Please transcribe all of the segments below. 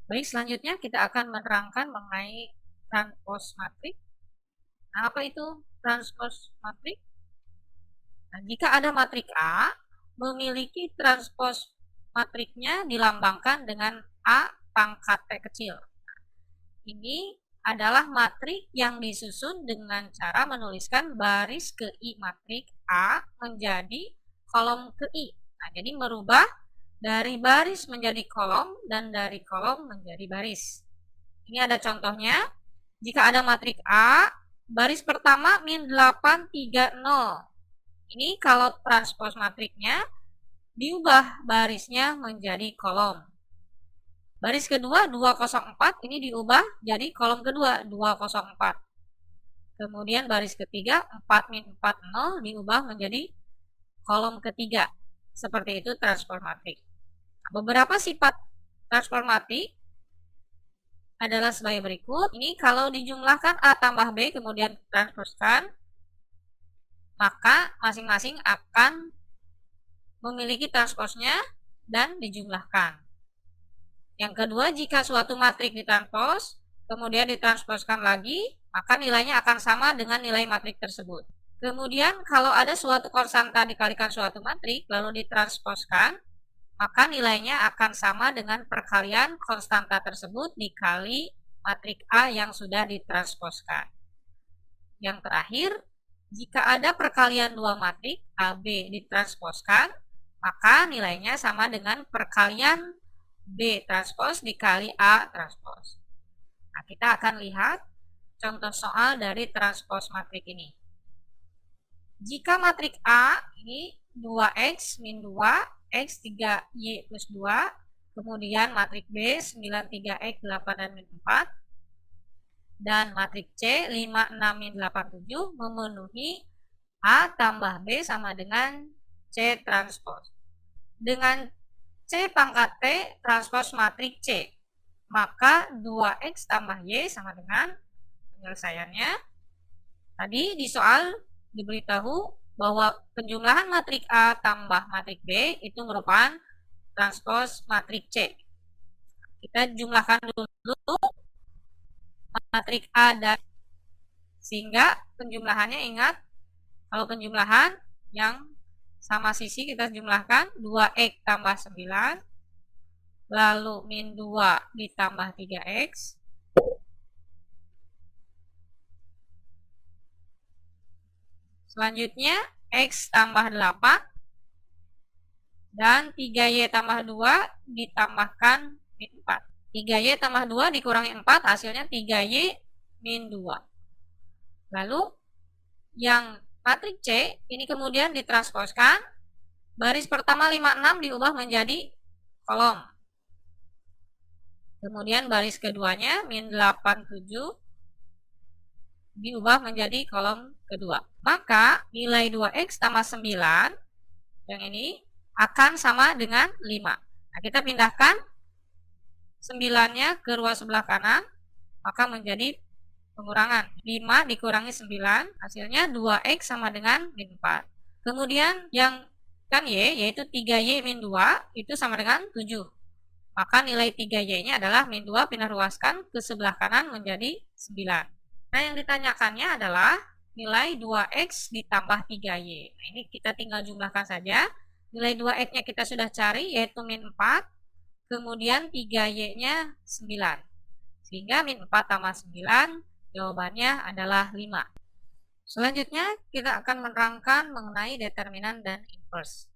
Baik, selanjutnya kita akan menerangkan mengenai transpose matrik. Nah, apa itu transpose matrik? Nah, jika ada matrik A memiliki transpose matriknya dilambangkan dengan A pangkat T kecil. Ini adalah matrik yang disusun dengan cara menuliskan baris ke I matrik A menjadi kolom ke I. Nah, jadi merubah dari baris menjadi kolom dan dari kolom menjadi baris. Ini ada contohnya. Jika ada matrik A, baris pertama min 8, 3, 0. Ini kalau transpose matriknya diubah barisnya menjadi kolom. Baris kedua 204 ini diubah jadi kolom kedua 204. Kemudian baris ketiga 4 min 4 0 diubah menjadi kolom ketiga. Seperti itu transpose matrik. Beberapa sifat transpose matrik adalah sebagai berikut. Ini kalau dijumlahkan A tambah B kemudian transposkan, maka masing-masing akan memiliki transposnya dan dijumlahkan. Yang kedua, jika suatu matrik ditranspos, kemudian ditransposkan lagi, maka nilainya akan sama dengan nilai matrik tersebut. Kemudian, kalau ada suatu konstanta dikalikan suatu matrik, lalu ditransposkan, maka nilainya akan sama dengan perkalian konstanta tersebut dikali matrik A yang sudah ditransposkan. Yang terakhir, jika ada perkalian dua matrik AB ditransposkan, maka nilainya sama dengan perkalian B transpos dikali A transpos. Nah, kita akan lihat contoh soal dari transpos matrik ini. Jika matrik A ini 2x min 2, x 3y plus 2, kemudian matrik B 9, 3x 8 dan min 4, dan matrik C 5, 6, min 8, 7 memenuhi A tambah B sama dengan C transpos. Dengan C pangkat T transpos matrik C, maka 2x tambah Y sama dengan penyelesaiannya. Tadi di soal diberitahu bahwa penjumlahan matrik A tambah matrik B itu merupakan transpos matrik C. Kita jumlahkan dulu matrik A dan sehingga penjumlahannya, ingat kalau penjumlahan yang sama sisi kita jumlahkan 2x tambah 9, lalu min 2 ditambah 3x, selanjutnya x tambah 8, dan 3y tambah 2 ditambahkan min 4. 3y tambah 2 dikurangi 4 hasilnya 3y min 2. Lalu yang matrik C ini kemudian ditransposkan, baris pertama 56 diubah menjadi kolom, kemudian baris keduanya min 8, 7 diubah menjadi kolom kedua. Maka nilai 2x tambah 9 yang ini akan sama dengan 5. Nah, kita pindahkan 9-nya ke ruas sebelah kanan, maka menjadi pengurangan 5 dikurangi 9 hasilnya 2x sama dengan min 4. Kemudian yang kan y yaitu 3y min 2 itu sama dengan 7, maka nilai 3y nya adalah min 2 pindah ruaskan ke sebelah kanan menjadi 9. Nah, yang ditanyakannya adalah nilai 2x ditambah 3y. Nah, ini kita tinggal jumlahkan saja. Nilai 2x nya kita sudah cari yaitu min 4, kemudian 3y nya 9, sehingga min 4 tambah 9 jawabannya adalah 5. Selanjutnya kita akan menerangkan mengenai determinan dan inverse.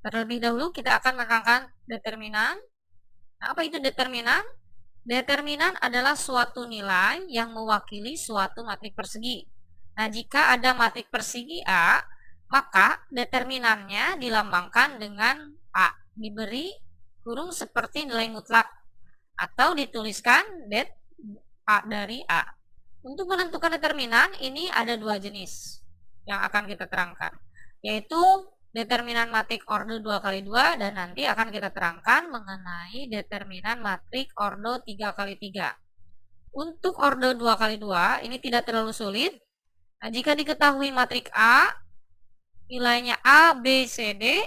Terlebih dahulu kita akan menerangkan determinan. Nah, apa itu determinan? Determinan adalah suatu nilai yang mewakili suatu matrik persegi. Nah, jika ada matrik persegi A, maka determinannya dilambangkan dengan A, diberi kurung seperti nilai mutlak, atau dituliskan det A dari A. Untuk menentukan determinan ini ada dua jenis yang akan kita terangkan, yaitu determinan matrik ordo 2x2 dan nanti akan kita terangkan mengenai determinan matrik ordo 3x3. Untuk ordo 2x2 ini tidak terlalu sulit. Nah, jika diketahui matrik A nilainya A, B, C, D,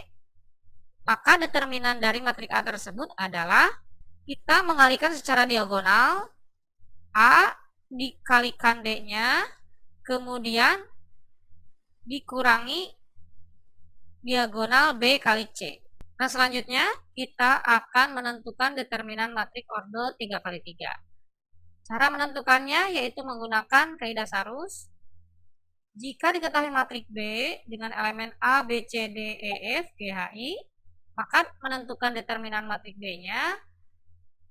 maka determinan dari matrik A tersebut adalah kita mengalikan secara diagonal A dikalikan D-nya, kemudian dikurangi diagonal B kali C. Nah, selanjutnya kita akan menentukan determinan matrik order 3x3. Cara menentukannya yaitu menggunakan kaidah Sarus. Jika diketahui matrik B dengan elemen A, B, C, D, E, F, G, H, I, maka menentukan determinan matrik B-nya,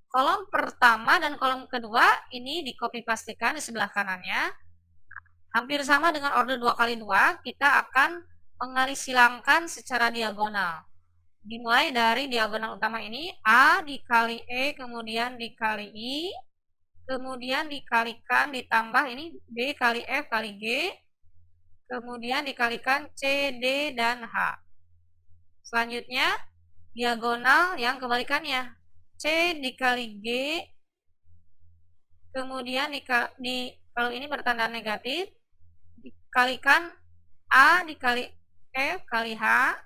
kolom pertama dan kolom kedua ini di copy pastekan di sebelah kanannya. Hampir sama dengan order 2x2, kita akan mengalis silangkan secara diagonal. Dimulai dari diagonal utama ini, A dikali E, kemudian dikali I, kemudian dikalikan ditambah ini B kali F kali G, kemudian dikalikan C, D, dan H. Selanjutnya, diagonal yang kebalikannya, C dikali G, kemudian kalau ini bertanda negatif, dikalikan A dikali F kali H,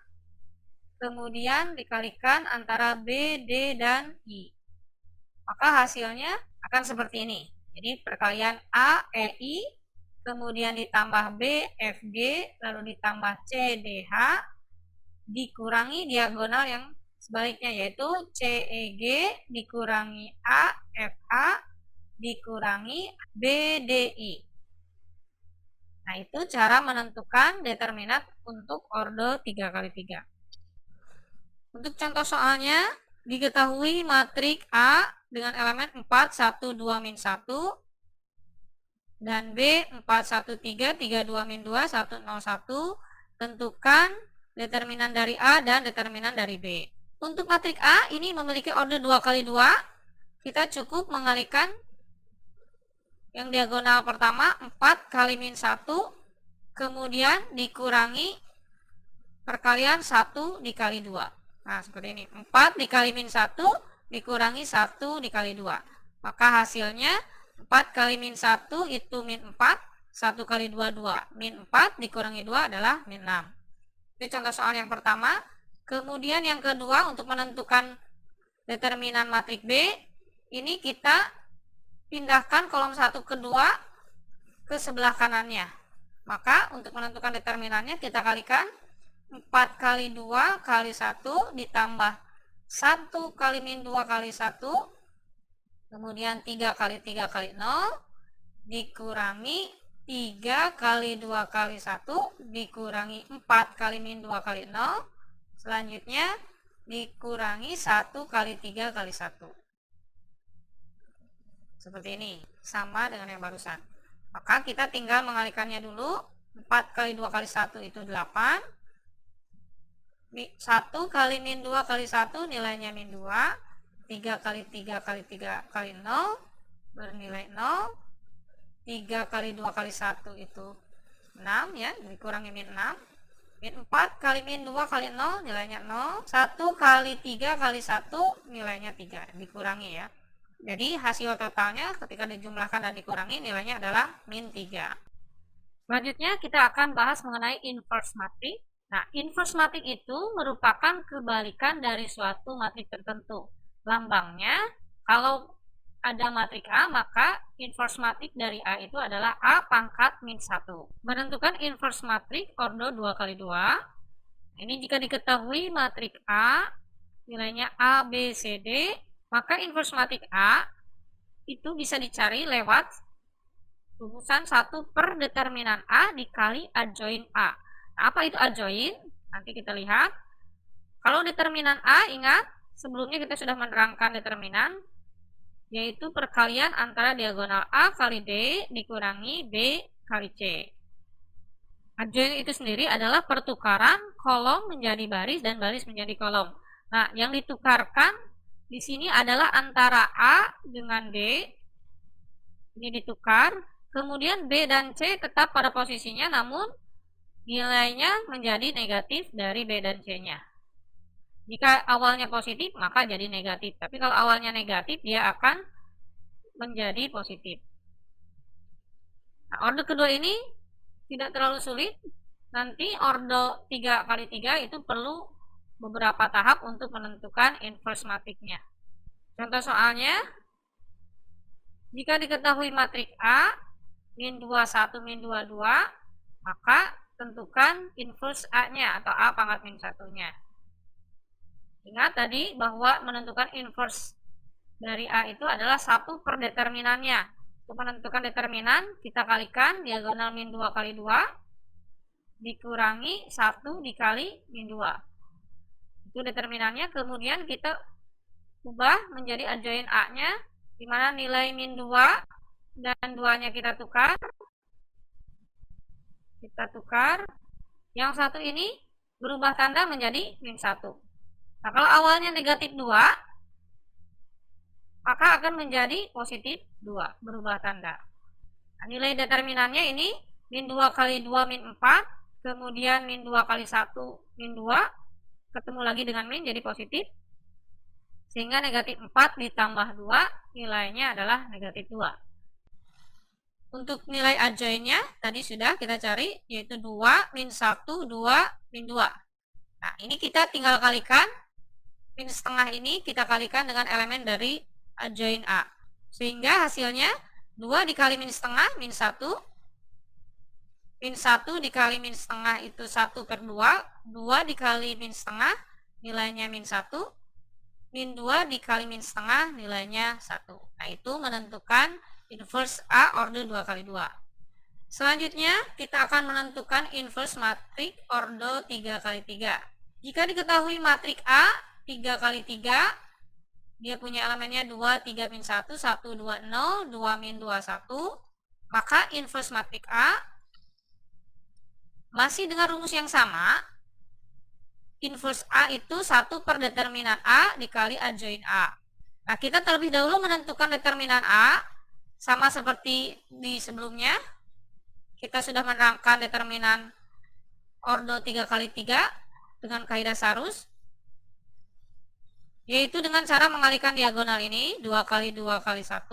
kemudian dikalikan antara B, D, dan I. Maka hasilnya akan seperti ini. Jadi perkalian A, E, I, kemudian ditambah B, F, G, lalu ditambah C, D, H, dikurangi diagonal yang sebaliknya, yaitu C, E, G, dikurangi A, F, H, dikurangi B, D, I. Nah, itu cara menentukan determinat untuk order 3x3. Untuk contoh soalnya, diketahui matrik A dengan elemen 4, 1, 2, min 1, dan B 4, 1, 3, 3, 2, min 2, 1, 0, 1. Tentukan determinan dari A dan determinan dari B. Untuk matrik A ini memiliki order 2x2, kita cukup mengalikan yang diagonal pertama 4 kali min 1, kemudian dikurangi perkalian 1 dikali 2. Nah, seperti ini. 4 dikali min 1 dikurangi 1 dikali 2. Maka hasilnya 4 kali min 1 itu min 4, 1 kali 2, 2. Min 4 dikurangi 2 adalah min 6. Itu contoh soal yang pertama. Kemudian yang kedua, untuk menentukan determinan matrik B, ini kita pindahkan kolom 1 ke 2 ke sebelah kanannya. Maka untuk menentukan determinannya kita kalikan 4 kali 2 kali 1 ditambah 1 kali min 2 kali 1, kemudian 3 kali 3 kali 0, dikurangi 3 kali 2 kali 1, dikurangi 4 kali min 2 kali 0, selanjutnya dikurangi 1 kali 3 kali 1. Seperti ini, sama dengan yang barusan. Maka kita tinggal mengalikannya dulu. 4 kali 2 kali 1 itu 8. 1 kali min 2 kali 1 nilainya min 2. 3 kali 3 kali 3 kali 0 bernilai 0. 3 kali 2 kali 1 itu 6 ya, dikurangi min 6. Min 4 kali min 2 kali 0 nilainya 0. 1 kali 3 kali 1 nilainya 3, dikurangi ya. Jadi hasil totalnya ketika dijumlahkan dan dikurangi nilainya adalah min 3. Selanjutnya kita akan bahas mengenai inverse matrik. Nah, inverse matrik itu merupakan kebalikan dari suatu matrik tertentu. Lambangnya, kalau ada matrik A, maka inverse matrik dari A itu adalah A pangkat min 1. Menentukan inverse matrik order 2x2. Ini jika diketahui matrik A, nilainya A, B, C, D, maka inverse matrik A itu bisa dicari lewat rumusan 1 per determinan A dikali adjoin A. Nah, apa itu adjoin? Nanti kita lihat. Kalau determinan A, ingat sebelumnya kita sudah menerangkan determinan, yaitu perkalian antara diagonal A kali D dikurangi B kali C. Adjoin itu sendiri adalah pertukaran kolom menjadi baris dan baris menjadi kolom. Nah, yang ditukarkan di sini adalah antara A dengan D, ini ditukar, kemudian B dan C tetap pada posisinya, namun nilainya menjadi negatif dari B dan C-nya. Jika awalnya positif, maka jadi negatif. Tapi kalau awalnya negatif, dia akan menjadi positif. Nah, order kedua ini tidak terlalu sulit. Nanti order 3x3 itu perlu beberapa tahap untuk menentukan inverse matriknya. Contoh soalnya, jika diketahui matrik A min 21 min 22, maka tentukan inverse A-nya atau A pangkat min 1-nya. Ingat tadi bahwa menentukan inverse dari A itu adalah 1 per determinannya. Untuk menentukan determinan, kita kalikan diagonal min 2 kali 2 dikurangi 1 dikali min 2. Itu determinannya, kemudian kita ubah menjadi adjoint A-nya, di mana nilai min 2 dan 2-nya kita tukar. Yang satu ini berubah tanda menjadi min 1. Nah, kalau awalnya negatif 2, maka akan menjadi positif 2, berubah tanda. Nah, nilai determinannya ini min 2 kali 2 min 4, kemudian min 2 kali 1 min 2, ketemu lagi dengan min jadi positif, sehingga negatif 4 ditambah 2 nilainya adalah negatif 2. Untuk nilai adjointnya tadi sudah kita cari, yaitu 2 min 1 2 min 2. Nah, ini kita tinggal kalikan min setengah ini, kita kalikan dengan elemen dari adjoint A, sehingga hasilnya 2 dikali min setengah min 1, min 1 dikali min setengah itu 1 per 2, 2 dikali min setengah nilainya min 1, min 2 dikali min setengah nilainya 1. Nah, itu menentukan inverse A order 2 kali 2. Selanjutnya kita akan menentukan inverse matrik order 3 kali 3. Jika diketahui matrik A 3 kali 3, dia punya elemennya 2 3 min 1 1 2 0 2 min 2 1, maka inverse matrik A masih dengan rumus yang sama. Inverse A itu 1 per determinan A dikali adjoint A. Nah, kita terlebih dahulu menentukan determinan A. Sama seperti di sebelumnya, kita sudah menerangkan determinan ordo 3 kali 3 dengan kaidah Sarus, yaitu dengan cara mengalihkan diagonal ini, 2 kali 2 kali 1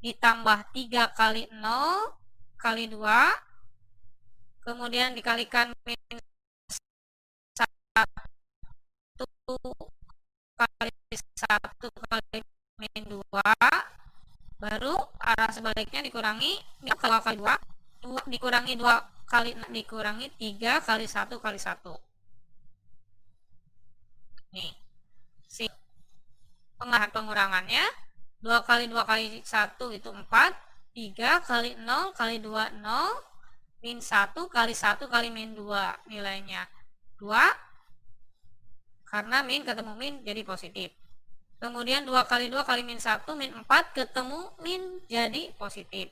ditambah 3 kali 0 kali 2, kemudian dikalikan min 1 kali 1 kali min 2, baru arah sebaliknya dikurangi 2 kali 2 dikurangi 2 kali dikurangi 3 kali 1 kali 1. Nih, si pengurangannya 2 kali 2 kali 1 itu 4, 3 kali 0 kali 2 0, min 1 kali 1 kali min 2 nilainya 2, karena min ketemu min jadi positif. Kemudian 2 kali 2 kali min 1 min 4 ketemu min jadi positif.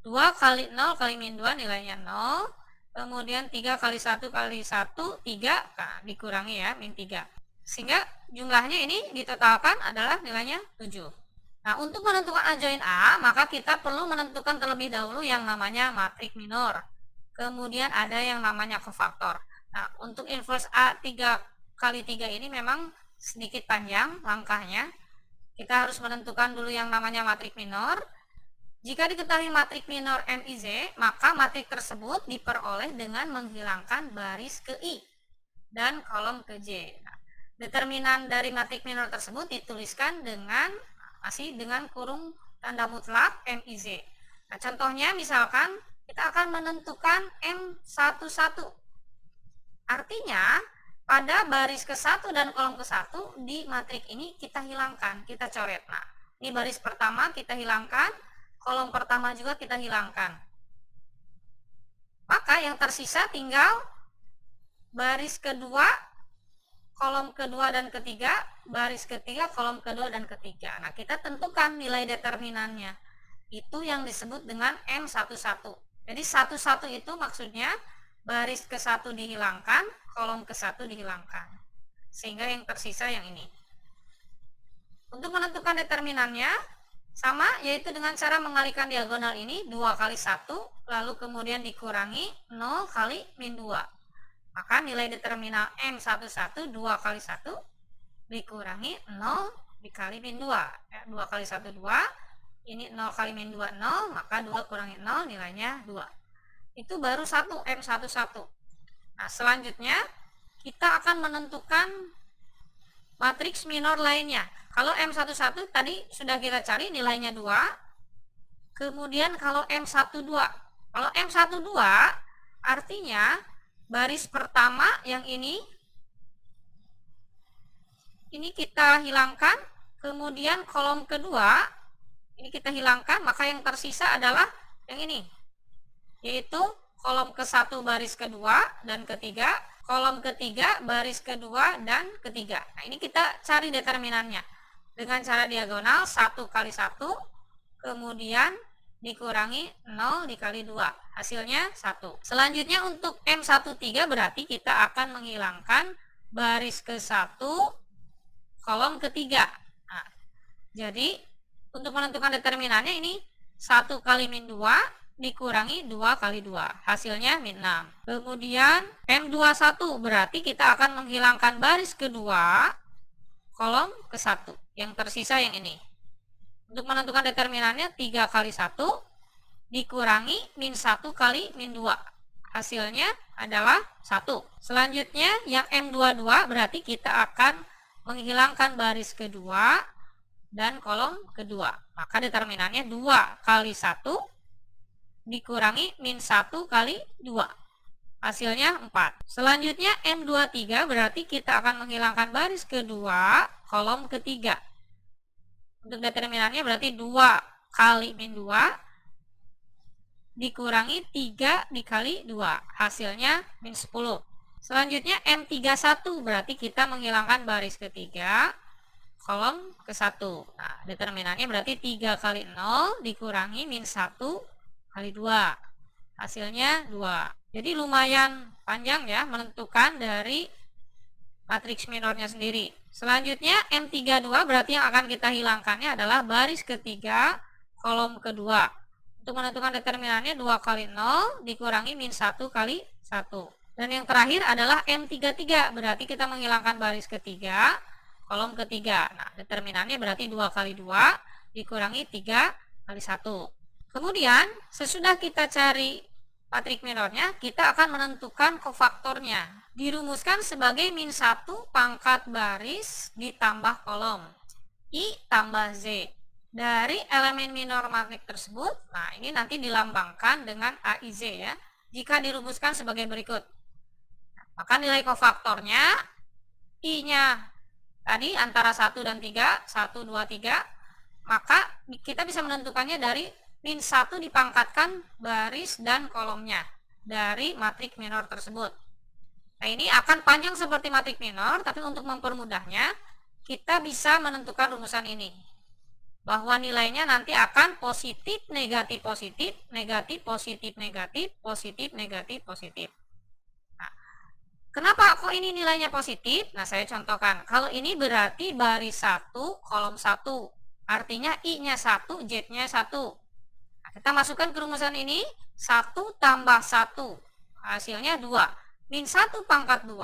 2 kali 0 kali min 2 nilainya 0. Kemudian 3 kali 1 kali 1 3, nah, dikurangi ya min 3. Sehingga jumlahnya ini ditotalkan adalah nilainya 7. Nah, untuk menentukan adjoint A, maka kita perlu menentukan terlebih dahulu yang namanya matrik minor. Kemudian ada yang namanya kofaktor. Nah, untuk inverse A 3 kali 3 ini memang sedikit panjang langkahnya. Kita harus menentukan dulu yang namanya matrik minor. Jika diketahui matrik minor MIZ, maka matrik tersebut diperoleh dengan menghilangkan baris ke I dan kolom ke J. Nah, determinan dari matrik minor tersebut dituliskan masih dengan kurung tanda mutlak MIZ. Nah, contohnya misalkan kita akan menentukan M11. Artinya pada baris ke-1 dan kolom ke-1 di matrik ini kita hilangkan, kita coret. Nah, ini baris pertama kita hilangkan, kolom pertama juga kita hilangkan. Maka yang tersisa tinggal baris kedua, kolom kedua dan ketiga, baris ketiga, kolom kedua dan ketiga. Nah, kita tentukan nilai determinannya. Itu yang disebut dengan M11. Jadi 11 itu maksudnya baris ke-1 dihilangkan, kolom ke-1 dihilangkan, sehingga yang tersisa yang ini. Untuk menentukan determinannya sama, yaitu dengan cara mengalihkan diagonal ini 2 kali 1, lalu kemudian dikurangi 0 kali min 2. Maka nilai determinan M11 2 kali 1 dikurangi 0 dikali min 2. 2 kali 1 2, ini 0 kali min 2 0, maka 2 kurangi 0 nilainya 2. Itu baru 1 M11. Nah, selanjutnya kita akan menentukan matriks minor lainnya. Kalau M11 tadi sudah kita cari nilainya 2. Kemudian kalau M12. Kalau M12 artinya baris pertama yang ini kita hilangkan, kemudian kolom kedua ini kita hilangkan, maka yang tersisa adalah yang ini, yaitu kolom ke-1 baris kedua dan ketiga, kolom ketiga baris kedua dan ketiga. Nah, ini kita cari determinannya dengan cara diagonal 1 kali 1, kemudian dikurangi 0 dikali 2, hasilnya 1. Selanjutnya untuk M13 berarti kita akan menghilangkan baris ke-1 kolom ketiga. Nah, jadi untuk menentukan determinannya ini 1 kali min 2 dikurangi 2 kali 2, hasilnya min 6. Kemudian M21 berarti kita akan menghilangkan baris kedua kolom ke-1, yang tersisa yang ini. Untuk menentukan determinannya 3 kali 1 dikurangi min 1 kali min 2, hasilnya adalah 1. Selanjutnya yang M22 berarti kita akan menghilangkan baris kedua dan kolom kedua, maka determinannya 2 kali 1 dikurangi min 1 kali 2, hasilnya 4. Selanjutnya M23 berarti kita akan menghilangkan baris kedua kolom ketiga. Untuk determinannya berarti 2 kali min 2 dikurangi 3 dikali 2, hasilnya min 10. Selanjutnya M31 berarti kita menghilangkan baris ketiga kolom ke-1. Nah, determinannya berarti 3 kali 0 dikurangi min 1 kali 2, hasilnya 2. Jadi lumayan panjang ya menentukan dari matriks minornya sendiri. Selanjutnya M32 berarti yang akan kita hilangkannya adalah baris ketiga kolom kedua. Untuk menentukan determinannya 2 kali 0 dikurangi min 1 kali 1. Dan yang terakhir adalah M33 berarti kita menghilangkan baris ketiga kolom ketiga. Nah, determinannya berarti 2 kali 2 dikurangi 3 kali 1. Kemudian sesudah kita cari matriks minornya, kita akan menentukan kofaktornya. Dirumuskan sebagai min 1 pangkat baris ditambah kolom I tambah Z dari elemen minor matriks tersebut. Nah, ini nanti dilambangkan dengan AIZ ya, jika dirumuskan sebagai berikut. Maka nilai kofaktornya I-nya tadi antara 1 dan 3, 1, 2, 3, maka kita bisa menentukannya dari min 1 dipangkatkan baris dan kolomnya dari matriks minor tersebut. Nah, ini akan panjang seperti matriks minor, tapi untuk mempermudahnya kita bisa menentukan rumusan ini, bahwa nilainya nanti akan positif, negatif, positif, negatif, positif, negatif, positif, negatif, positif. Nah, kenapa kok ini nilainya positif? Nah, saya contohkan. Kalau ini berarti baris 1, kolom 1. Artinya I-nya 1, Z-nya 1. Nah, kita masukkan ke rumusan ini, 1 tambah 1. Hasilnya 2. Min 1 pangkat 2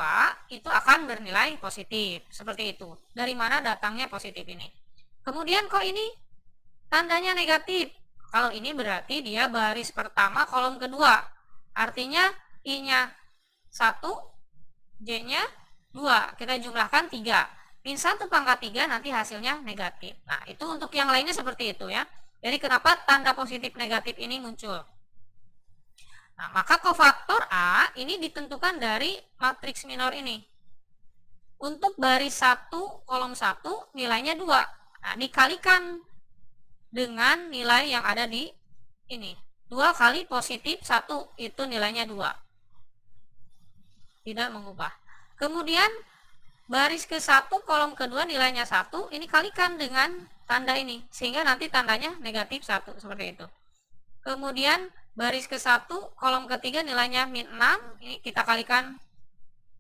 itu akan bernilai positif. Seperti itu. Dari mana datangnya positif ini? Kemudian kok ini tandanya negatif? Kalau ini berarti dia baris pertama kolom kedua. Artinya I-nya 1, J-nya 2, kita jumlahkan 3. Min 1 pangkat 3 nanti hasilnya negatif. Nah, itu untuk yang lainnya seperti itu ya. Jadi kenapa tanda positif negatif ini muncul? Nah, maka kofaktor A ini ditentukan dari matriks minor ini. Untuk baris 1 kolom 1 nilainya 2. Nah, dikalikan dengan nilai yang ada di ini. 2 kali positif 1 itu nilainya 2. Tidak mengubah. Kemudian baris ke-1 kolom kedua nilainya 1, ini kalikan dengan tanda ini sehingga nanti tandanya negatif 1 seperti itu. Kemudian baris ke-1 kolom ketiga nilainya min 6, ini kita kalikan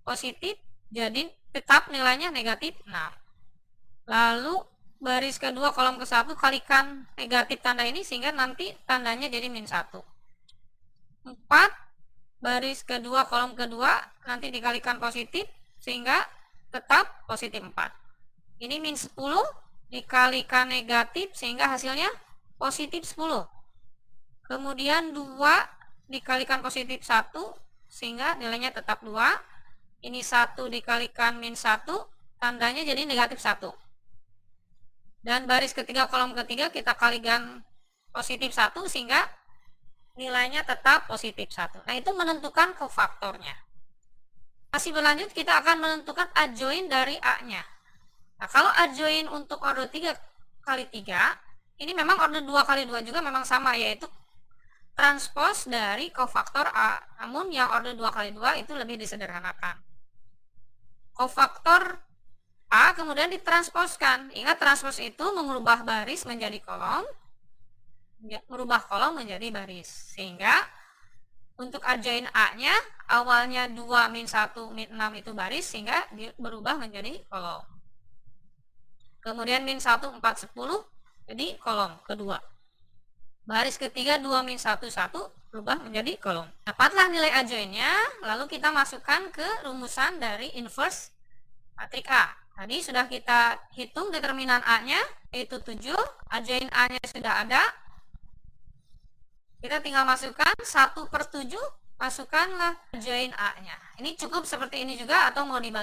positif, jadi tetap nilainya negatif 6. Lalu baris kedua kolom ke-1 kalikan negatif tanda ini sehingga nanti tandanya jadi min 1. 4 baris kedua kolom kedua nanti dikalikan positif sehingga tetap positif 4. Ini min 10 dikalikan negatif sehingga hasilnya positif 10. Kemudian 2 dikalikan positif 1 sehingga nilainya tetap 2. Ini 1 dikalikan min 1 tandanya jadi negatif 1. Dan baris ketiga, kolom ketiga kita kalikan positif 1 sehingga nilainya tetap positif 1. Nah, itu menentukan kofaktornya. Masih berlanjut, kita akan menentukan adjoin dari A-nya. Nah, kalau adjoin untuk order 3 kali 3, ini memang order 2 kali 2 juga memang sama, yaitu transpos dari kofaktor A. Namun yang order 2 kali 2 itu lebih disederhanakan. Kofaktor A kemudian ditransposkan. Ingat, transpos itu mengubah baris menjadi kolom, merubah kolom menjadi baris. Sehingga untuk adjoin A-nya awalnya 2 min 1 min 6 itu baris, sehingga berubah menjadi kolom. Kemudian min 1 4 10 jadi kolom kedua. Baris ketiga 2 min 1 1 berubah menjadi kolom. Dapatlah nilai adjoinnya, lalu kita masukkan ke rumusan dari inverse matrik A. Tadi sudah kita hitung determinan A-nya, yaitu 7, adjoin A-nya sudah ada. Kita tinggal masukkan 1/7, masukkanlah adjoin A-nya. Ini cukup seperti ini juga atau mau dibagi